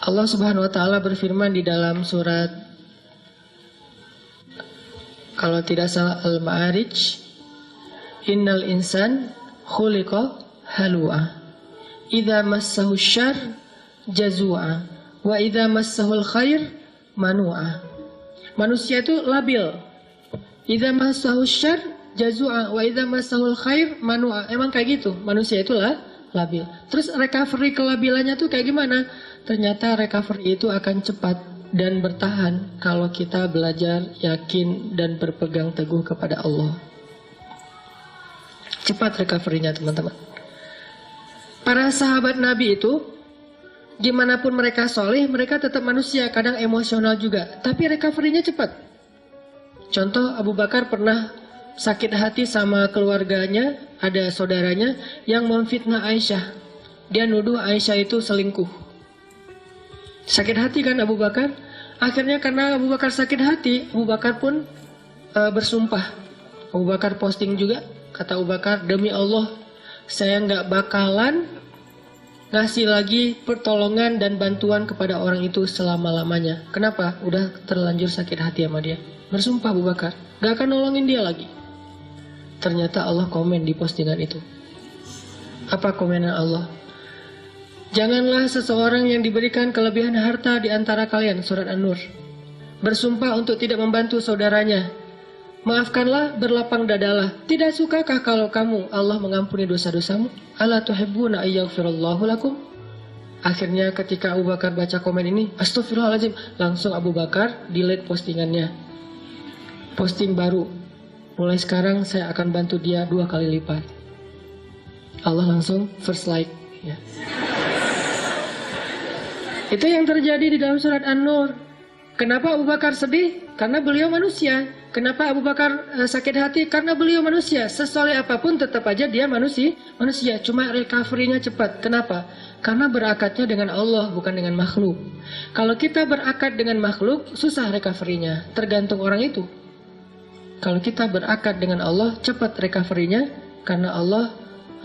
Allah Subhanahu wa taala berfirman di dalam surat, kalau tidak salah, Al-Ma'arij, innal insan khuliqa halu'a idza massahu syarr jazua wa idza massahul khair manu'a. Manusia itu labil. Idza massahu syarr jazua wa idza massahul khair manu'a. Emang kayak gitu. Manusia itu labil. Terus recovery kelabilannya tuh kayak gimana? Ternyata recovery itu akan cepat dan bertahan kalau kita belajar, yakin dan berpegang teguh kepada Allah. Cepat recovery-nya, teman-teman. Para sahabat Nabi itu, gimana pun mereka soleh, mereka tetap manusia, kadang emosional juga. Tapi recovery-nya cepat. Contoh, Abu Bakar pernah sakit hati sama keluarganya, ada saudaranya yang memfitnah Aisyah. Dia nuduh Aisyah itu selingkuh. Sakit hati kan Abu Bakar? Akhirnya karena Abu Bakar sakit hati, Abu Bakar pun bersumpah. Abu Bakar posting juga, kata Abu Bakar, demi Allah, saya nggak bakalan ngasih lagi pertolongan dan bantuan kepada orang itu selama-lamanya. Kenapa? Udah terlanjur sakit hati sama dia. Bersumpah Abu Bakar, nggak akan nolongin dia lagi. Ternyata Allah komen di postingan itu. Apa komenan Allah? Janganlah seseorang yang diberikan kelebihan harta di antara kalian, surat An-Nur, bersumpah untuk tidak membantu saudaranya. Maafkanlah, berlapang dadalah. Tidak sukakah kalau kamu Allah mengampuni dosa-dosamu? Ala tuhibbuna ayyaghfirallahu lakum? Akhirnya ketika Abu Bakar baca komen ini, astagfirullahaladzim, langsung Abu Bakar delete postingannya. Posting baru. Mulai sekarang saya akan bantu dia 2 kali lipat. Allah langsung first like. Ya. Itu yang terjadi di dalam surat An-Nur. Kenapa Abu Bakar sedih? Karena beliau manusia. Kenapa Abu Bakar sakit hati? Karena beliau manusia. Sesoleh apapun tetap aja dia manusia. Cuma recovery-nya cepat. Kenapa? Karena berakadnya dengan Allah, bukan dengan makhluk. Kalau kita berakad dengan makhluk, susah recovery-nya. Tergantung orang itu. Kalau kita berakad dengan Allah, cepat recovery-nya. Karena Allah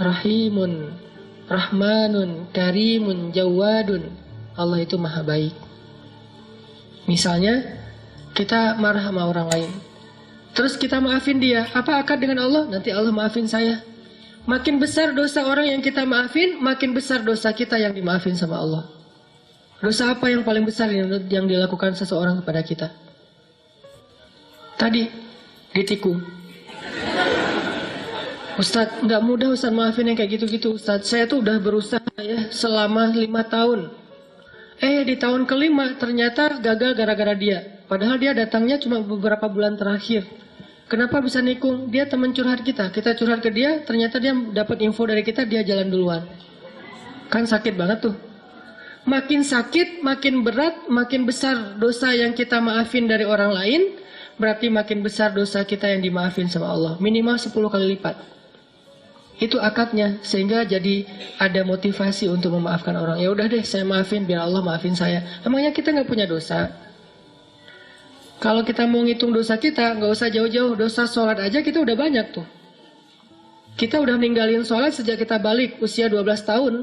Rahimun, Rahmanun, Karimun, Jawadun. Allah itu maha baik. Misalnya, kita marah sama orang lain. Terus kita maafin dia. Apa akad dengan Allah? Nanti Allah maafin saya. Makin besar dosa orang yang kita maafin, makin besar dosa kita yang dimaafin sama Allah. Dosa apa yang paling besar yang dilakukan seseorang kepada kita? Tadi, ditikung. Ustadz, nggak mudah Ustadz maafin yang kayak gitu-gitu. Ustadz, saya tuh udah berusaha ya selama 5 tahun. Di tahun ke-5 ternyata gagal gara-gara dia. Padahal dia datangnya cuma beberapa bulan terakhir. Kenapa bisa nikung? Dia teman curhat kita. Kita curhat ke dia, ternyata dia dapat info dari kita, dia jalan duluan. Kan sakit banget tuh. Makin sakit, makin berat, makin besar dosa yang kita maafin dari orang lain, berarti makin besar dosa kita yang dimaafin sama Allah. Minimal 10 kali lipat. Itu akadnya, sehingga jadi ada motivasi untuk memaafkan orang. Ya udah deh, saya maafin biar Allah maafin saya. Emangnya kita nggak punya dosa? Kalau kita mau ngitung dosa kita, nggak usah jauh-jauh. Dosa sholat aja kita udah banyak tuh. Kita udah ninggalin sholat sejak kita balik usia 12 tahun.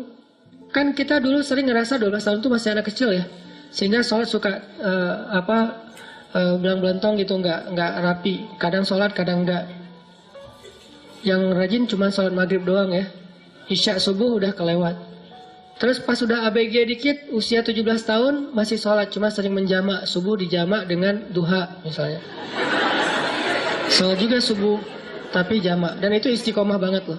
Kan kita dulu sering ngerasa 12 tahun tuh masih anak kecil ya. Sehingga sholat suka belang-belantong gitu, nggak rapi. Kadang sholat, kadang enggak. Yang rajin cuma sholat maghrib doang ya. Isya subuh udah kelewat. Terus pas udah ABG dikit, usia 17 tahun masih sholat, cuma sering menjamak. Subuh dijamak dengan duha misalnya. Sholat juga subuh, tapi jamak. Dan itu istiqomah banget loh.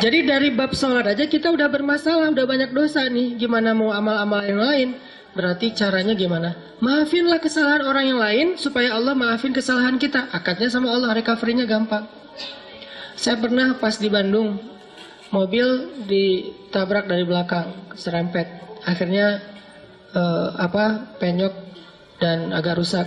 Jadi dari bab sholat aja kita udah bermasalah, udah banyak dosa nih. Gimana mau amal-amal yang lain? Berarti caranya gimana? Maafinlah kesalahan orang yang lain supaya Allah maafin kesalahan kita. Akadnya sama Allah, recovery-nya gampang. Saya pernah pas di Bandung, mobil ditabrak dari belakang, serempet. Akhirnya penyok dan agak rusak.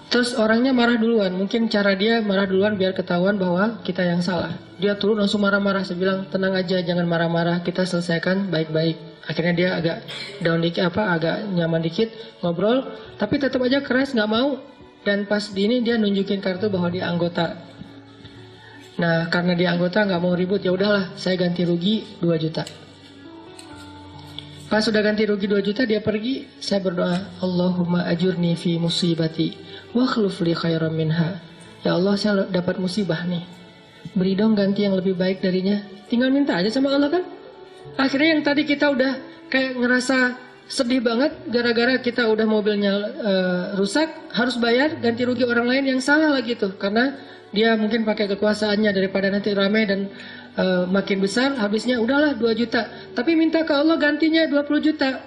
Terus orangnya marah duluan. Mungkin cara dia marah duluan biar ketahuan bahwa kita yang salah. Dia turun langsung marah-marah. Saya bilang, tenang aja, jangan marah-marah. Kita selesaikan baik-baik. Akhirnya dia agak down dikit, agak nyaman dikit, ngobrol. Tapi tetap aja keras, nggak mau. Dan pas di ini dia nunjukin kartu bahwa dia anggota. Nah, karena dia anggota nggak mau ribut, ya udahlah, saya ganti rugi 2 juta. Pas sudah ganti rugi 2 juta dia pergi, saya berdoa, Allahumma ajurni fi musibati wa akhluf li khairan minha. Ya Allah, saya dapat musibah nih, beri dong ganti yang lebih baik darinya. Tinggal minta aja sama Allah kan. Akhirnya yang tadi kita udah kayak ngerasa sedih banget gara-gara kita udah mobilnya rusak, harus bayar ganti rugi orang lain yang salah lagi tuh, karena dia mungkin pakai kekuasaannya daripada nanti ramai dan makin besar habisnya, udahlah 2 juta, tapi minta ke Allah gantinya 20 juta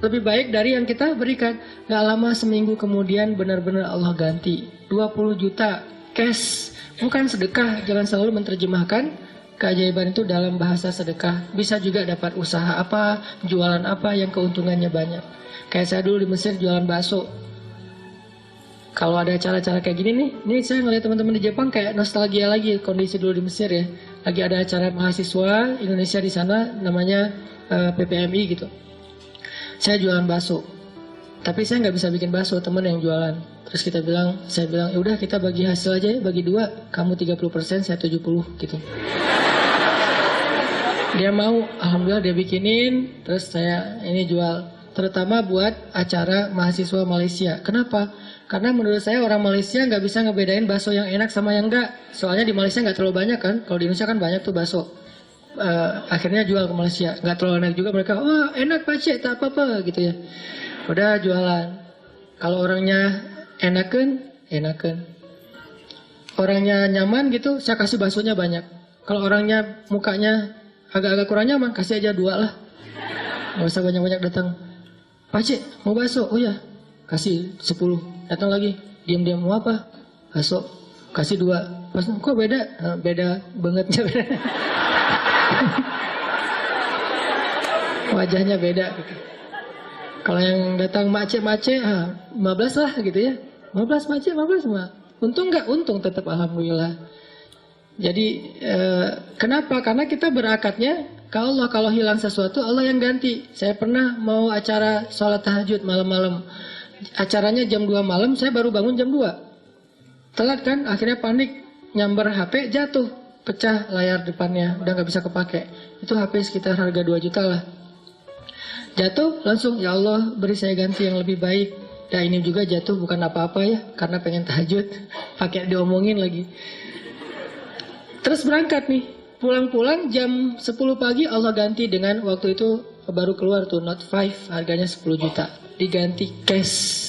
lebih baik dari yang kita berikan. Gak lama seminggu kemudian benar-benar Allah ganti 20 juta cash, bukan sedekah. Jangan selalu menerjemahkan keajaiban itu dalam bahasa sedekah. Bisa juga dapat usaha apa, jualan apa yang keuntungannya banyak. Kayak saya dulu di Mesir jualan bakso. Kalau ada acara-acara kayak gini nih, ini saya ngeliat teman-teman di Jepang kayak nostalgia lagi kondisi dulu di Mesir ya. Lagi ada acara mahasiswa Indonesia di sana, namanya PPMI gitu. Saya jualan bakso, tapi saya nggak bisa bikin bakso, teman yang jualan. Terus saya bilang, ya udah kita bagi hasil aja ya, bagi 2, kamu 30%, saya 70 gitu. Dia mau, alhamdulillah dia bikinin, terus saya ini jual. Terutama buat acara mahasiswa Malaysia. Kenapa? Karena menurut saya orang Malaysia nggak bisa ngebedain bakso yang enak sama yang enggak. Soalnya di Malaysia nggak terlalu banyak kan. Kalau di Indonesia kan banyak tuh bakso. Akhirnya jual ke Malaysia. Nggak terlalu enak juga, mereka, wah enak Pak Cik, tak apa-apa gitu ya. Udah jualan. Kalau orangnya enakan. Orangnya nyaman gitu, saya kasih baksonya banyak. Kalau orangnya mukanya agak-agak kurang nyaman, kasih aja 2 lah. Gak usah banyak-banyak datang. Pak Cik, mau bakso? Oh ya, kasih 10. Datang lagi, diam-diam, mau apa? Bakso. Kasih 2. Pas, kok beda? Beda banget. Wajahnya beda gitu. Kalau yang datang macet, 15 lah gitu ya. 15 macet, 15 mah. Untung nggak? Untung tetap alhamdulillah. Jadi kenapa? Karena kita berakatnya kalau hilang sesuatu Allah yang ganti. Saya pernah mau acara sholat tahajud malam-malam. Acaranya jam 2 malam, saya baru bangun jam 2. Telat kan? Akhirnya panik, nyamber HP, jatuh, pecah layar depannya, udah nggak bisa kepake. Itu HP sekitar harga 2 juta lah. Jatuh, langsung ya Allah beri saya ganti yang lebih baik. Nah ini juga jatuh bukan apa-apa ya, karena pengen tahajud, pakai diomongin lagi. Terus berangkat nih, pulang-pulang jam 10 pagi Allah ganti dengan waktu itu baru keluar tuh Note 5 harganya 10 juta. Diganti cash.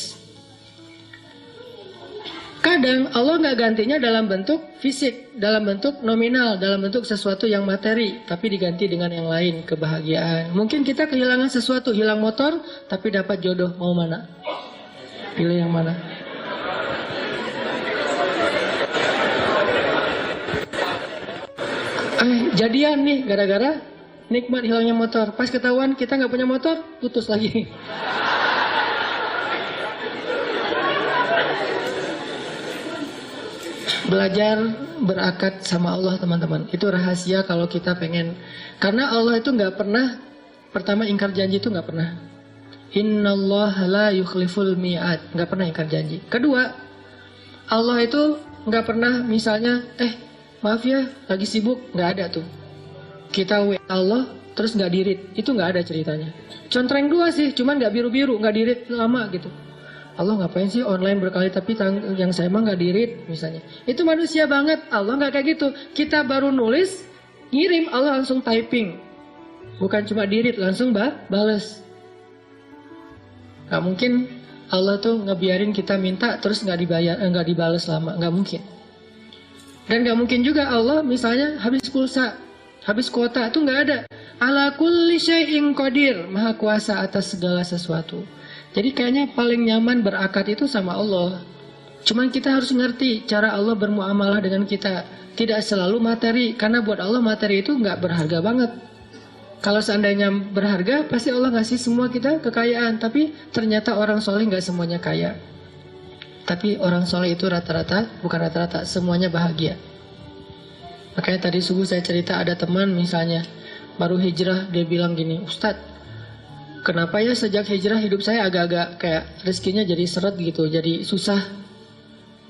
Kadang Allah nggak gantinya dalam bentuk fisik, dalam bentuk nominal, dalam bentuk sesuatu yang materi, tapi diganti dengan yang lain, kebahagiaan. Mungkin kita kehilangan sesuatu, hilang motor, tapi dapat jodoh, mau mana? Pilih yang mana? Jadian nih gara-gara nikmat hilangnya motor. Pas ketahuan kita nggak punya motor, putus lagi. Belajar berakat sama Allah teman-teman. Itu rahasia kalau kita pengen. Karena Allah itu nggak pernah, pertama ingkar janji itu nggak pernah. Innallaha la yukhliful mi'ad, nggak pernah ingkar janji. Kedua, Allah itu nggak pernah misalnya, maaf ya, lagi sibuk, nggak ada tuh. Kita WA Allah, terus nggak dirit, itu nggak ada ceritanya. Contreng 2 sih, cuman nggak biru-biru, nggak dirit lama gitu. Allah ngapain sih online berkali tapi yang saya mah nggak dirit misalnya. Itu manusia banget, Allah nggak kayak gitu. Kita baru nulis, ngirim, Allah langsung typing. Bukan cuma dirit, langsung bales. Nggak mungkin Allah tuh ngebiarin kita minta terus nggak dibayar, nggak dibales lama, nggak mungkin. Dan nggak mungkin juga Allah misalnya habis pulsa, habis kuota, itu nggak ada. Ala kulli syai'in qadir, maha kuasa atas segala sesuatu. Jadi kayaknya paling nyaman berakat itu sama Allah. Cuman kita harus ngerti cara Allah bermuamalah dengan kita. Tidak selalu materi, karena buat Allah materi itu nggak berharga banget. Kalau seandainya berharga, pasti Allah ngasih semua kita kekayaan. Tapi ternyata orang soleh nggak semuanya kaya. Tapi orang soleh itu rata-rata, bukan rata-rata, semuanya bahagia. Makanya tadi subuh saya cerita ada teman misalnya, baru hijrah, dia bilang gini, Ustadz, kenapa ya sejak hijrah hidup saya agak-agak kayak rezekinya jadi seret gitu, jadi susah.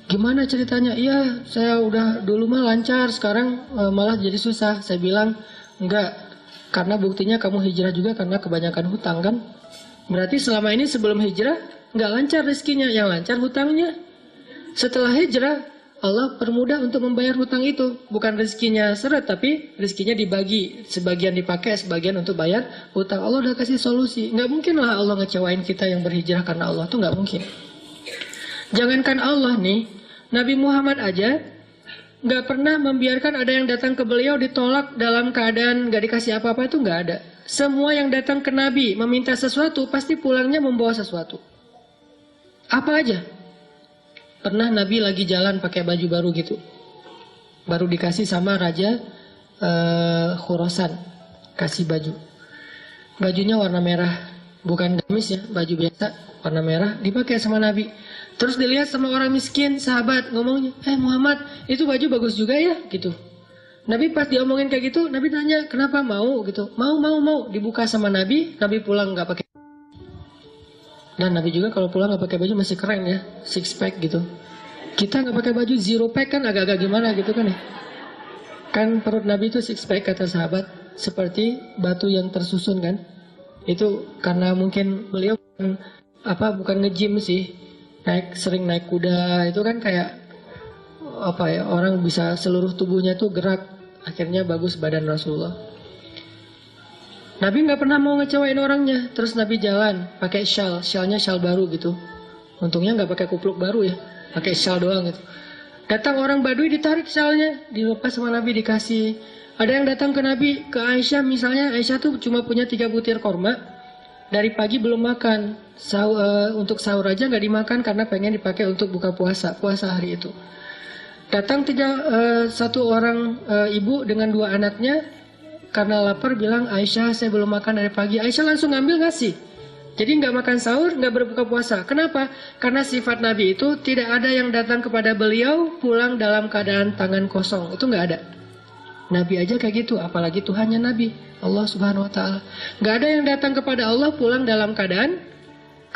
Gimana ceritanya? Iya, saya udah dulu mah lancar, sekarang malah jadi susah. Saya bilang, enggak. Karena buktinya kamu hijrah juga karena kebanyakan hutang kan. Berarti selama ini sebelum hijrah nggak lancar rezekinya, yang lancar hutangnya. Setelah hijrah Allah permudah untuk membayar hutang itu. Bukan rezekinya seret, tapi rezekinya dibagi. Sebagian dipakai, sebagian untuk bayar hutang. Allah udah kasih solusi. Nggak mungkin lah Allah ngecewain kita yang berhijrah karena Allah. Itu nggak mungkin. Jangankan Allah nih, Nabi Muhammad aja nggak pernah membiarkan ada yang datang ke beliau ditolak dalam keadaan nggak dikasih apa-apa, itu nggak ada. Semua yang datang ke Nabi meminta sesuatu, pasti pulangnya membawa sesuatu. Apa aja? Pernah Nabi lagi jalan pakai baju baru gitu. Baru dikasih sama Raja Khurasan. Kasih baju. Bajunya warna merah. Bukan gamis ya, baju biasa. Warna merah. Dipakai sama Nabi. Terus dilihat sama orang miskin, sahabat. Ngomongnya, Muhammad, itu baju bagus juga ya? Gitu. Nabi pas diomongin kayak gitu, Nabi tanya, kenapa mau? Gitu. Mau. Dibuka sama Nabi. Nabi pulang nggak pakai. Dan Nabi juga kalau pulang nggak pakai baju masih keren ya, six pack gitu. Kita nggak pakai baju zero pack kan agak-agak gimana gitu kan ya. Kan perut Nabi itu six pack kata sahabat, seperti batu yang tersusun kan. Itu karena mungkin beliau bukan nge-gym sih, sering naik kuda, itu kan kayak orang bisa seluruh tubuhnya tuh gerak, akhirnya bagus badan Rasulullah. Nabi nggak pernah mau ngecewain orangnya. Terus Nabi jalan pakai syalnya syal baru gitu. Untungnya nggak pakai kupluk baru ya, pakai syal doang gitu. Datang orang Badui ditarik syalnya, dilepas sama Nabi dikasih. Ada yang datang ke Nabi, ke Aisyah misalnya, Aisyah tuh cuma punya 3 butir korma. Dari pagi belum makan, untuk sahur aja nggak dimakan karena pengen dipakai untuk buka puasa hari itu. Datang satu orang ibu dengan 2 anaknya. Karena lapar bilang, Aisyah saya belum makan dari pagi. Aisyah langsung ngambil ngasih. Jadi nggak makan sahur, nggak berbuka puasa. Kenapa? Karena sifat Nabi itu tidak ada yang datang kepada beliau pulang dalam keadaan tangan kosong. Itu nggak ada. Nabi aja kayak gitu, apalagi Tuhannya Nabi, Allah Subhanahu Wa Taala. Nggak ada yang datang kepada Allah pulang dalam keadaan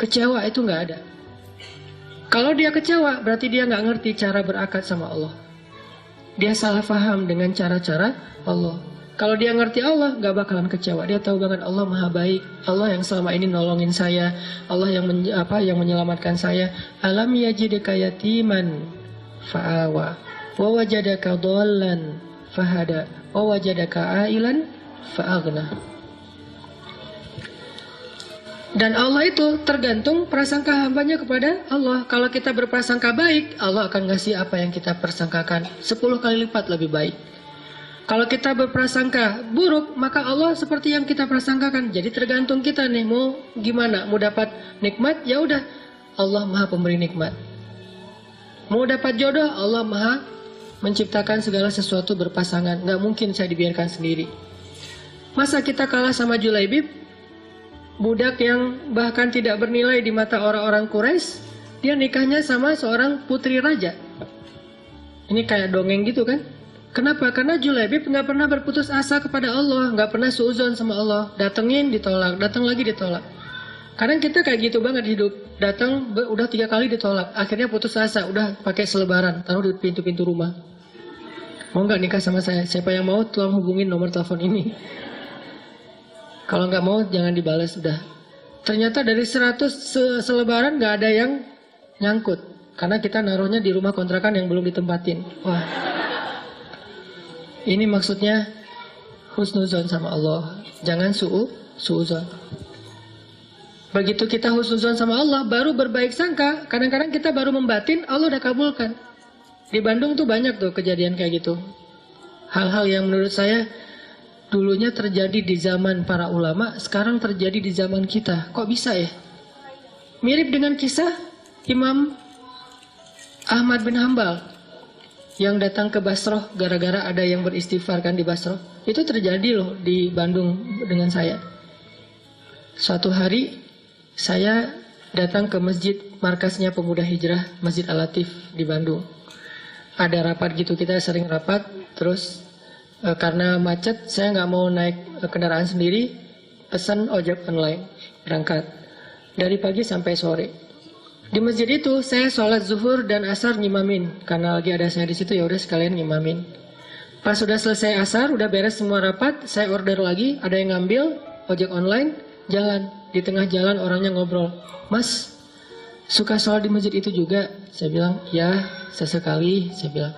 kecewa, itu nggak ada. Kalau dia kecewa, berarti dia nggak ngerti cara berakad sama Allah. Dia salah paham dengan cara-cara Allah. Kalau dia ngerti Allah, gak bakalan kecewa. Dia tahu banget Allah maha baik. Allah yang selama ini nolongin saya. Allah yang menyelamatkan saya. Alam yajidka yatiman fa'awa. Wa wajadaka dhallan fahada. Wa wajadaka ailan fa'aghna. Dan Allah itu tergantung prasangka hambanya kepada Allah. Kalau kita berprasangka baik, Allah akan ngasih apa yang kita persangkakan 10 kali lipat lebih baik. Kalau kita berprasangka buruk, maka Allah seperti yang kita prasangkakan. Jadi tergantung kita nih, mau gimana? Mau dapat nikmat, ya udah, Allah maha pemberi nikmat. Mau dapat jodoh, Allah maha menciptakan segala sesuatu berpasangan. Nggak mungkin saya dibiarkan sendiri. Masa kita kalah sama Julaibib? Budak yang bahkan tidak bernilai di mata orang-orang Quraisy, dia nikahnya sama seorang putri raja. Ini kayak dongeng gitu kan? Kenapa? Karena Julaibib nggak pernah berputus asa kepada Allah, nggak pernah suuzon sama Allah. Datengin ditolak, datang lagi ditolak. Kadang kita kayak gitu banget hidup. Datang udah 3 kali ditolak, akhirnya putus asa, udah pakai selebaran, taruh di pintu-pintu rumah. Mau nggak nikah sama saya? Siapa yang mau tolong hubungin nomor telepon ini. Kalau nggak mau jangan dibalas udah. Ternyata dari 100 selebaran nggak ada yang nyangkut, karena kita naruhnya di rumah kontrakan yang belum ditempatin. Wah. Ini maksudnya husnuzon sama Allah. Jangan suuzon. Begitu kita husnuzon sama Allah, baru berbaik sangka. Kadang-kadang kita baru membatin, Allah udah kabulkan. Di Bandung tuh banyak tuh kejadian kayak gitu. Hal-hal yang menurut saya dulunya terjadi di zaman para ulama, sekarang terjadi di zaman kita. Kok bisa ya? Mirip dengan kisah Imam Ahmad bin Hambal yang datang ke Basroh gara-gara ada yang beristighfar kan di Basroh. Itu terjadi loh di Bandung dengan saya. Suatu hari saya datang ke masjid markasnya Pemuda Hijrah, Masjid Al-Latif di Bandung. Ada rapat gitu, kita sering rapat. Terus karena macet saya nggak mau naik kendaraan sendiri, pesan ojek online, berangkat dari pagi sampai sore. Di masjid itu saya sholat zuhur dan asar ngimamin, karena lagi ada saya di situ, ya udah sekalian ngimamin. Pas sudah selesai asar, udah beres semua rapat, saya order lagi, ada yang ngambil, ojek online, jalan. Di tengah jalan orangnya ngobrol, Mas, suka sholat di masjid itu juga? Saya bilang, ya, sesekali. Saya bilang,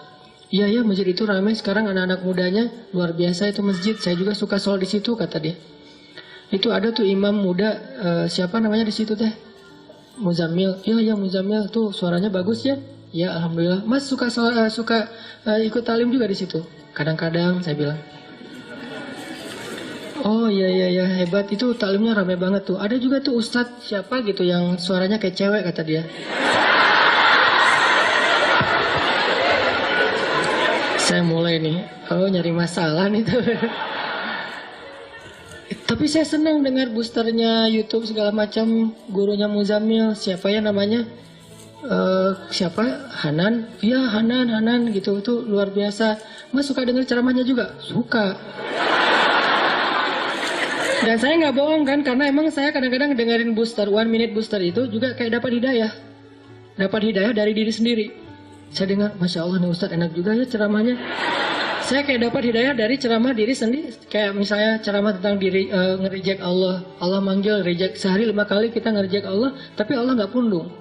iya ya, masjid itu ramai sekarang anak-anak mudanya, luar biasa itu masjid, saya juga suka sholat di situ, kata dia. Itu ada tuh imam muda, siapa namanya di situ teh? Muzammil. Iya, Muzammil tuh suaranya bagus ya. Ya, alhamdulillah. Mas suka ikut talim juga di situ? Kadang-kadang, saya bilang. Oh iya, hebat. Itu talimnya ramai banget tuh. Ada juga tuh ustadz siapa gitu yang suaranya kayak cewek, kata dia. Saya mulai nih, nyari masalah nih tuh. Tapi saya senang dengar boosternya YouTube segala macam, gurunya Muzammil, siapa ya namanya? Siapa? Hanan? Iya, Hanan gitu, itu luar biasa. Mas suka dengar ceramahnya juga? Suka. Dan saya nggak bohong kan, karena emang saya kadang-kadang dengerin booster, 1 minute booster itu juga kayak dapat hidayah. Dapat hidayah dari diri sendiri. Saya dengar, Masya Allah nih Ustadz enak juga ya ceramahnya. Saya kayak dapat hidayah dari ceramah diri sendiri. Kayak misalnya ceramah tentang diri, nge-reject Allah. Allah manggil, reject. Sehari 5 kali kita nge-reject Allah, tapi Allah nggak pundung.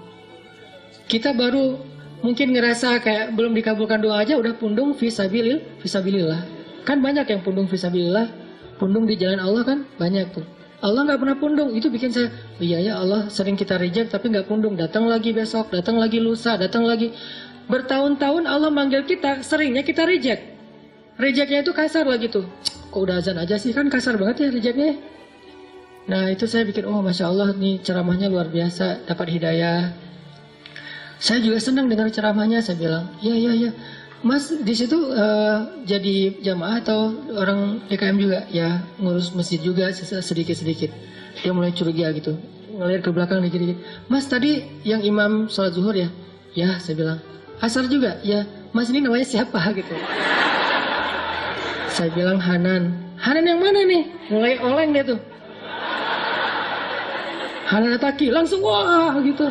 Kita baru mungkin ngerasa kayak belum dikabulkan doa aja udah pundung fisabilillah. Kan banyak yang pundung fisabilillah, pundung di jalan Allah kan banyak tuh. Allah nggak pernah pundung, itu bikin saya, iya ya Allah sering kita reject tapi nggak pundung. Datang lagi besok, datang lagi lusa, datang lagi. Bertahun-tahun Allah manggil kita, seringnya kita reject. Rejectnya itu kasar lagi tuh. Kok udah azan aja sih, kan kasar banget ya rejectnya. Nah itu saya bikin, oh Masya Allah nih ceramahnya luar biasa, dapat hidayah. Saya juga senang dengar ceramahnya, saya bilang, iya. Mas di situ jadi jamaah atau orang DKM juga? Ya ngurus masjid juga sedikit-sedikit. Dia mulai curiga gitu, ngelihat ke belakang dikit-dikit. Mas tadi yang imam sholat zuhur ya? Ya, saya bilang. Asar juga? Ya. Mas ini namanya siapa gitu? Saya bilang Hanan. Hanan yang mana nih? Mulai oleng dia tuh. Hanan Ataki langsung wah gitu.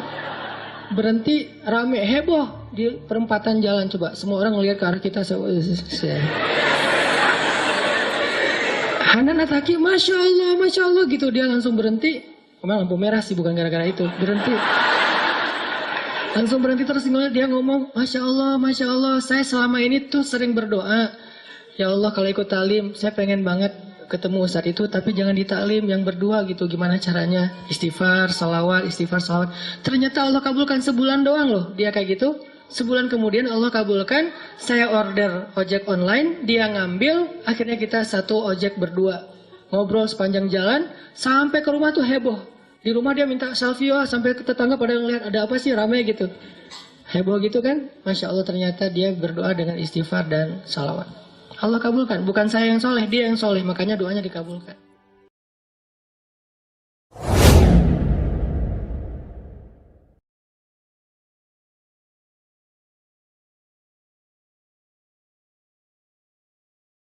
Berhenti, rame, heboh di perempatan jalan. Coba semua orang ngelihat ke arah kita. Hanan Ataki, Masya Allah gitu. Dia langsung berhenti. Memang lampu merah sih, bukan gara-gara itu. Berhenti. Langsung berhenti terus dia ngomong, Masya Allah, saya selama ini tuh sering berdoa. Ya Allah kalau ikut talim, saya pengen banget ketemu Ustadz itu, tapi jangan di taklim yang berdua gitu. Gimana caranya? Istighfar, salawat. Ternyata Allah kabulkan sebulan doang loh. Dia kayak gitu. Sebulan kemudian Allah kabulkan. Saya order ojek online, dia ngambil. Akhirnya kita satu ojek berdua. Ngobrol sepanjang jalan. Sampai ke rumah tuh heboh. Di rumah dia minta selfie, sampai ke tetangga pada ngeliat ada apa sih ramai gitu. Heboh gitu kan. Masya Allah ternyata dia berdoa dengan istighfar dan salawat. Allah kabulkan, bukan saya yang soleh, dia yang soleh, makanya doanya dikabulkan.